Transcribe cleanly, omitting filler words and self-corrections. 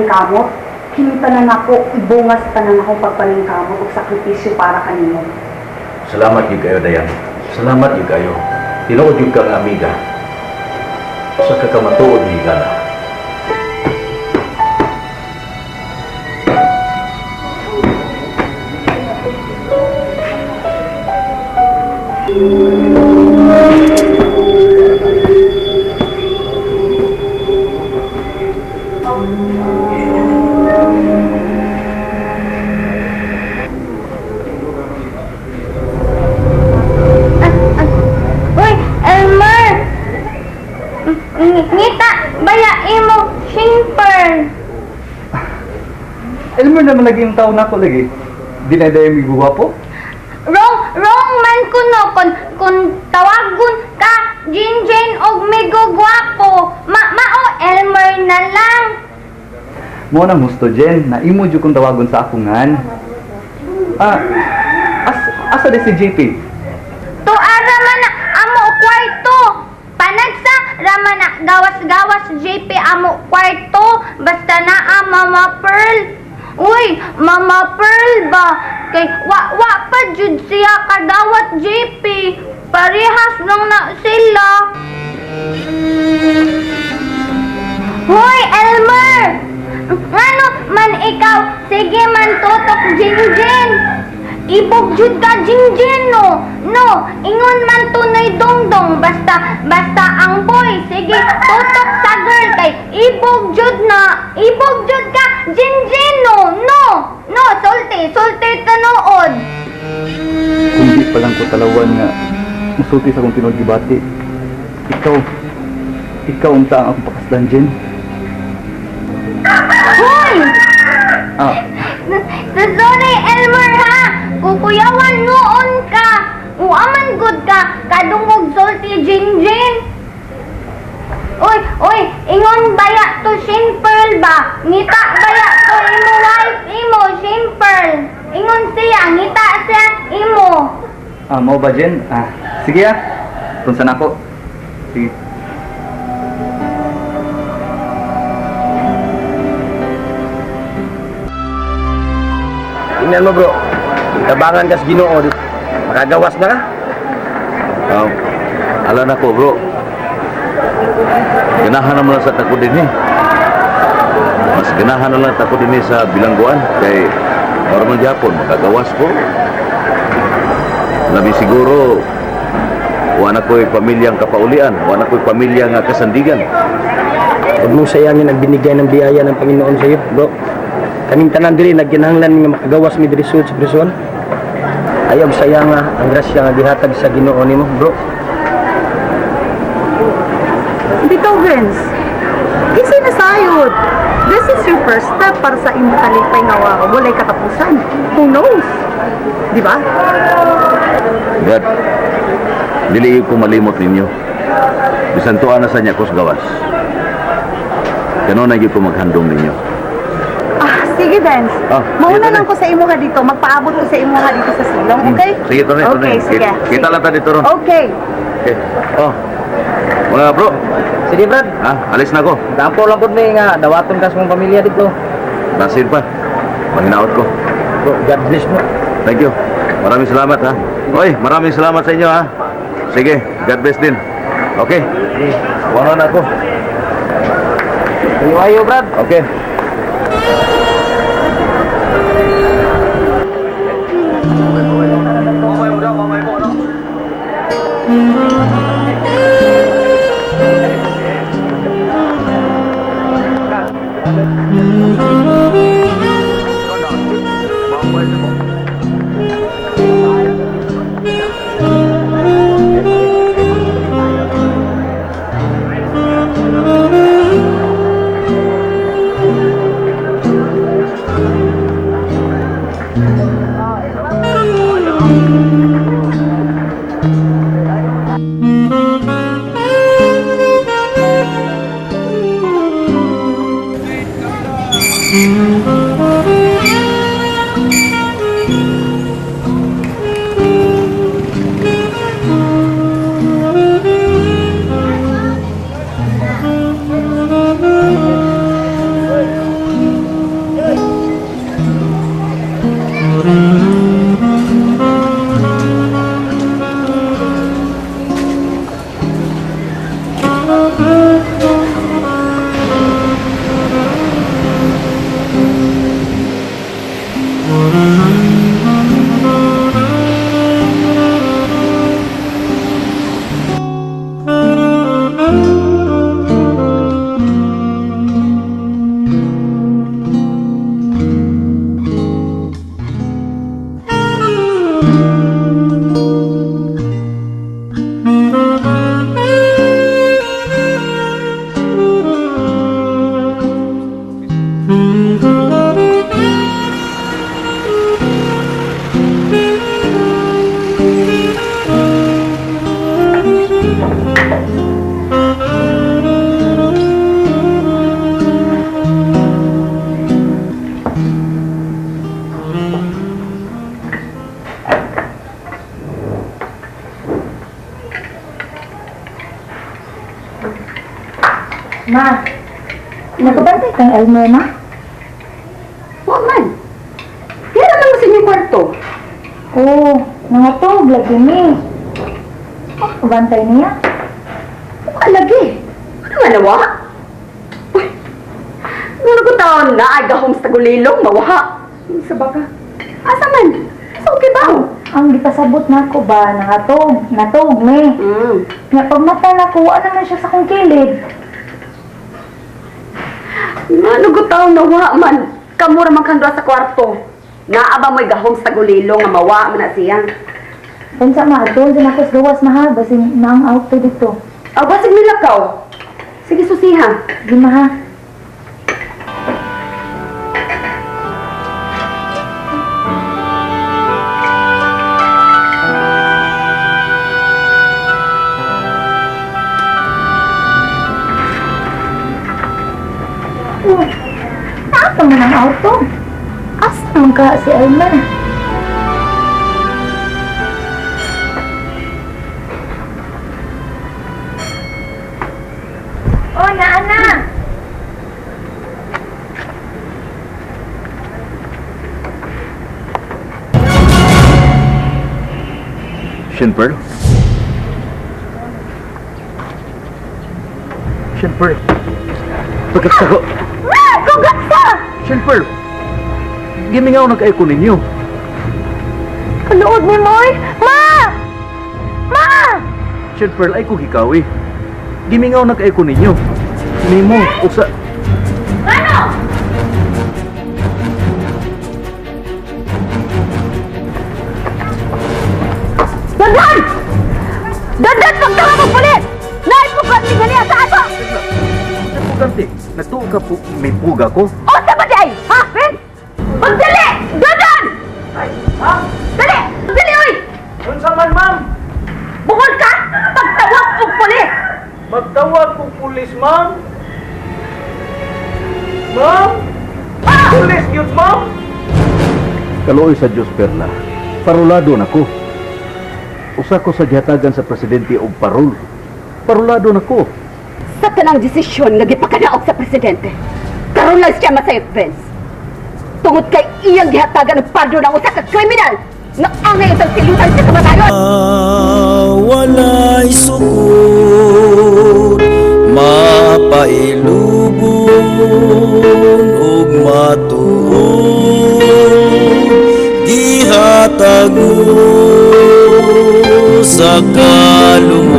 pagpaningkamot. Hintanan ako, ibungas tanan akong pagpaningkamot ug sakripisyo para kanimo. Salamat yun kayo, Dayan. Salamat yun kayo. Tinuod yun kang amiga. Sa kakamatuod ni Higala. Uy, Elmer! Ngita, baya imo, simple. Elmer naman lagi yung tao na ako lagi. Di na dahil may guwapo. Wrong man kuno kun tawagon ka Jinjin og Migo Guwapo. Mao Elmer na lang. Mo nang gusto, Jen, na imo jud kong tawagon sa ako ngan. Asa di si JP? Tuara man na amo kwarto. Panagsa raman na gawas-gawas JP amo kwarto. Basta naa Mama Pearl. Uy, Mama Pearl ba? Kay wa pa jud siya kadawat JP. Parehas lang na sila. Hoy, Elmer! Ano man ikaw? Sige man tutok Jinjin. Ibog jud ka Jinjin no. No, ingon man tunay dongdong basta ang boy. Sige, tutok sa girl kay ibog jud na. Ibog jud ka Jinjin no. No, sulti tanood. Kung di pa lang ko talawan nga musulti sa kong tinuod gibati. Ikaw unta ang akong pakasdan, Jen. Hoy! Sorry, Elmer ha! Kukuyawan noon ka! Uaman good ka! Kadungog sulti Jinjin! Uy! Ingon baya to simple ba? Ngita baya to imo wife imo, simple! Ingon siya, ngita siya imo! Mau ba, Jen? Sige tunsan ako. Sige. Tingnan mo bro, tabangan ka sa Ginoo, makagawas na ka? Alam ako, bro. Ganahan naman lang sa tako din eh. Mas ganahan na lang tako din eh sa bilangguan. Kay normal Japon, makagawas ko. Labi siguro, wala ko'y pamilyang kapaulian, wala ko'y pamilyang kasandigan. Huwag mong sayangin ang binigay ng biyaya ng Panginoon sa iyo, bro. Kaming tanan diri nagkinahanglan nga makagawas mi diri sa prison. Ayaw sayang ang grasya nga gihatag sa Ginoo nimo, bro. Bitaw, Vince. Kasi nasayod. This is your first step para sa imong kalipay nga walay katapusan. Who knows? Di ba? God, dili ko malimot ninyo. Bisan tuwa na sa niya kus gawas. Kano na ko maghandom ninyo. Sige, Vince. Mauna sige, lang ko sa imuha dito. Magpaabot ko sa imuha dito sa silong, okay? Sige, Tony. Okay, sige. Kita lang tayo dito ron. Okay. Okay. Mga bro. Sige, Brad. Alis na ko. Dampo lang pud mi nga dawaton ka sa mong pamilya dito. Nasir pa. Manghinaot ko. Bro, God bless mo. Thank you. Maraming salamat ha. Oy, maraming salamat sa inyo ha. Sige, God bless din. Okay. Wala na ako. Ayo, Brad. Okay. Ma, nakabantay kang Elmer, ma? Wa man. Kaya naman mo sa inyong kwarto. Oo, nangatog lagi ni. Nakabantay niya. Wa lagi. Ano man nawa? Uy, ano ko taon na ay gahom sa gulilong mawaha. Sa baka. Asa man? Sa okay ba? Ang gipasabot na ko ba, natog ni. Nga pagmata na ko, ano man siya sa kong kilid. Ano ko taon nawa man? Kamura man kandwa sa kwarto. Naaba mo'y gahom sa gulilong nga mawa man na siya. Pansa ma, doon din ako sa gawas na ha, basin naang out to dito. Basig nilakaw. Sige susiha. Di ma ha. Asa man ang auto? Asa naman ka si Elmer? Oh, naana! Shinper? Shinper? Pagkaksago. Kugaksa! Shinper! Gimingaw na kayo ko ninyo. Kalood ni Moy! Ma! Ma! Shinper, ay ko hikawi. Gimingaw na kayo ko ninyo. Nimo, usa... Ano? Dandan! Dandan! Pagtawa mo pulis! Naipukat ni ganiya sa ato! Ganti, natuo ka po, may puga ko. O, sa ba di ay? Ha, Vince? Magdali! Dandan! Dali! Dali, oy! Unsa man, ma'am? Bukod ka! Pagtawag og pulis! Magtawag kong pulis, ma'am. Ma'am? Pulis yun, ma'am? Kaluoy sa Diyos, Perla. Parulado na ko. Usa ko sa gihatagan sa presidente og parol. Parulado na ko. Sa tanang desisyon nga gipakadaog sa presidente. Karon lang siya masayot, Vince. Tungod kay iyang gihatagan ng padro ng usa ka kriminal nga angay isang silutan sa kamatayon. Walay sukod, mapailubon ug matuod, gihatag mo sa kalumon.